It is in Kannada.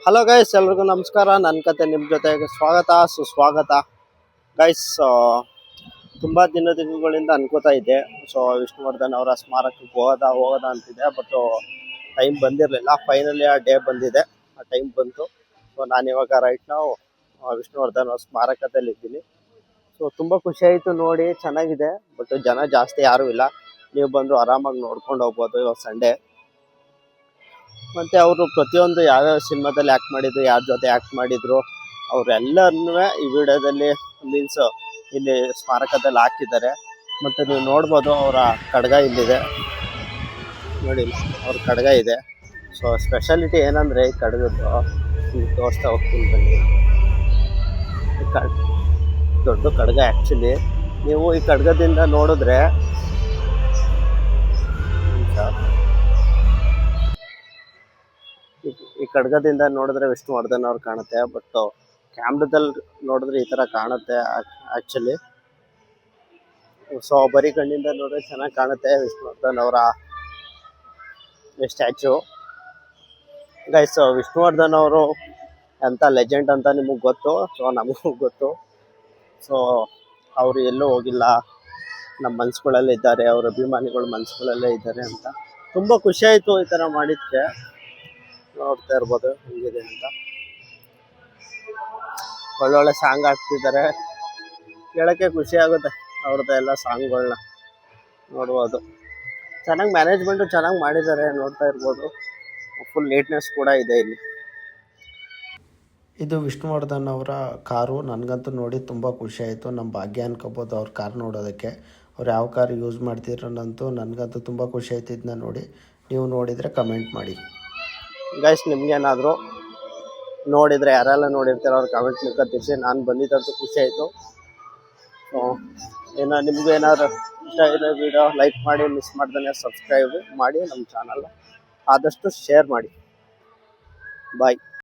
ಹಲೋ ಗೈಸ್, ಎಲ್ರಿಗೂ ನಮಸ್ಕಾರ. ನನ್ನ ಕತೆ ನಿಮ್ಮ ಜೊತೆಗೆ ಸ್ವಾಗತ ಸುಸ್ವಾಗತ. ಗೈಸ್, ತುಂಬ ದಿನಗಳಿಂದ ಅನ್ಕೋತಾ ಇದ್ದೆ. ಸೊ ವಿಷ್ಣುವರ್ಧನ್ ಅವರ ಸ್ಮಾರಕಕ್ಕೆ ಹೋಗೋದ ಅಂತಿದೆ. ಬಟ್ ಟೈಮ್ ಬಂದಿರಲಿಲ್ಲ. ಫೈನಲಿ ಆ ಡೇ ಬಂದಿದೆ, ಆ ಟೈಮ್ ಬಂತು. ಸೊ ನಾನಿವಾಗ ರೈಟ್ ನಾವು ವಿಷ್ಣುವರ್ಧನ್ ಅವ್ರ ಸ್ಮಾರಕದಲ್ಲಿ ಇದ್ದೀನಿ. ಸೊ ತುಂಬ ಖುಷಿ ಆಯಿತು ನೋಡಿ, ಚೆನ್ನಾಗಿದೆ. ಬಟ್ ಜನ ಜಾಸ್ತಿ ಯಾರೂ ಇಲ್ಲ. ನೀವು ಬಂದು ಆರಾಮಾಗಿ ನೋಡ್ಕೊಂಡು ಹೋಗ್ಬೋದು. ಇವಾಗ ಸಂಡೇ. ಮತ್ತು ಅವರು ಪ್ರತಿಯೊಂದು ಯಾವ್ಯಾವ ಸಿನಿಮಾದಲ್ಲಿ ಆ್ಯಕ್ಟ್ ಮಾಡಿದ್ರು, ಯಾರ ಜೊತೆ ಆ್ಯಕ್ಟ್ ಮಾಡಿದ್ರು, ಅವರೆಲ್ಲರನ್ನೂ ಈ ವಿಡಿಯೋದಲ್ಲಿ ಮೀನ್ಸ್ ಇಲ್ಲಿ ಸ್ಮಾರಕದಲ್ಲಿ ಹಾಕಿದ್ದಾರೆ. ಮತ್ತು ನೀವು ನೋಡ್ಬೋದು ಅವರ ಖಡ್ಗ ಇಲ್ಲಿದೆ ನೋಡಿ, ಅವ್ರ ಖಡ್ಗ ಇದೆ. ಸೊ ಸ್ಪೆಷಾಲಿಟಿ ಏನಂದರೆ ಈ ಖಡ್ಗದ್ದು ತೋರಿಸ್ತಾ ಹೋಗ್ತೀನಿ ಬನ್ನಿ. ದೊಡ್ಡ ಖಡ್ಗ ಆ್ಯಕ್ಚುಲಿ. ನೀವು ಈ ಖಡ್ಗದಿಂದ ನೋಡಿದ್ರೆ ಈ ಖಡ್ಗದಿಂದ ನೋಡಿದ್ರೆ ವಿಷ್ಣುವರ್ಧನ್ ಅವ್ರು ಕಾಣುತ್ತೆ. ಬಟ್ ಕ್ಯಾಮ್ರಾದಲ್ಲಿ ನೋಡಿದ್ರೆ ಈ ಥರ ಕಾಣುತ್ತೆ ಆ್ಯಕ್ಚುಲಿ. ಸೊ ಬರೀ ಕಣ್ಣಿಂದ ನೋಡಿದ್ರೆ ಚೆನ್ನಾಗಿ ಕಾಣುತ್ತೆ ವಿಷ್ಣುವರ್ಧನ್ ಅವರ ಸ್ಟ್ಯಾಚು. ಗೈಸ್, ವಿಷ್ಣುವರ್ಧನ್ ಅವರು ಎಂಥ ಲೆಜೆಂಡ್ ಅಂತ ನಿಮಗೆ ಗೊತ್ತು. ಸೊ ನಮಗೂ ಗೊತ್ತು. ಸೊ ಅವರು ಎಲ್ಲೂ ಹೋಗಿಲ್ಲ, ನಮ್ಮ ಮನಸ್ಸುಗಳಲ್ಲೇ ಇದ್ದಾರೆ, ಅವ್ರ ಅಭಿಮಾನಿಗಳು ಮನಸ್ಸುಗಳಲ್ಲೇ ಇದ್ದಾರೆ ಅಂತ ತುಂಬ ಖುಷಿ ಆಯಿತು ಈ ಥರ ಮಾಡಿದ್ದಕ್ಕೆ. ನೋಡ್ತಾ ಇರ್ಬೋದು ಹೆಂಗಿದೆ ಅಂತ. ಒಳ್ಳೊಳ್ಳೆ ಸಾಂಗ್ ಹಾಕ್ತಿದ್ದಾರೆ, ಕೇಳೋಕ್ಕೆ ಖುಷಿ ಆಗುತ್ತೆ ಅವ್ರದ್ದೆಲ್ಲ ಸಾಂಗ್ಗಳನ್ನ ನೋಡ್ಬೋದು. ಚೆನ್ನಾಗಿ ಮ್ಯಾನೇಜ್ಮೆಂಟು ಚೆನ್ನಾಗಿ ಮಾಡಿದ್ದಾರೆ, ನೋಡ್ತಾ ಇರ್ಬೋದು. ಫುಲ್ ನೀಟ್ನೆಸ್ ಕೂಡ ಇದೆ ಇಲ್ಲಿ. ಇದು ವಿಷ್ಣುವರ್ಧನ್ ಅವರ ಕಾರು. ನನಗಂತೂ ನೋಡಿ ತುಂಬ ಖುಷಿ ಆಯಿತು. ನಮ್ಮ ಭಾಗ್ಯ ಅನ್ಕೋಬೋದು ಅವ್ರ ಕಾರ್ ನೋಡೋದಕ್ಕೆ. ಅವ್ರು ಯಾವ ಕಾರ್ ಯೂಸ್ ಮಾಡ್ತಿರೋನಂತೂ ನನಗಂತೂ ತುಂಬ ಖುಷಿ ಆಯ್ತು ಇದನ್ನ ನೋಡಿ. ನೀವು ನೋಡಿದರೆ ಕಮೆಂಟ್ ಮಾಡಿ ಗೈಸ್. ನಿಮ್ಗೇನಾದರೂ ನೋಡಿದರೆ, ಯಾರೆಲ್ಲ ನೋಡಿರ್ತಾರೆ ಅವ್ರು ಕಮೆಂಟ್ ಮೂಲಕ ತಿಳಿಸಿ. ನಾನು ಬಂದಿದ್ದಂತೂ ಖುಷಿ ಆಯಿತು. ಏನೋ ನಿಮಗೂ ಏನಾದರೂ ಇಷ್ಟ ಇದೆ ವಿಡಿಯೋ ಲೈಕ್ ಮಾಡಿ, ಮಿಸ್ ಮಾಡ್ದೇ ಸಬ್ಸ್ಕ್ರೈಬ್ ಮಾಡಿ, ನಮ್ಮ ಚಾನಲ್ ಆದಷ್ಟು ಶೇರ್ ಮಾಡಿ. ಬಾಯ್.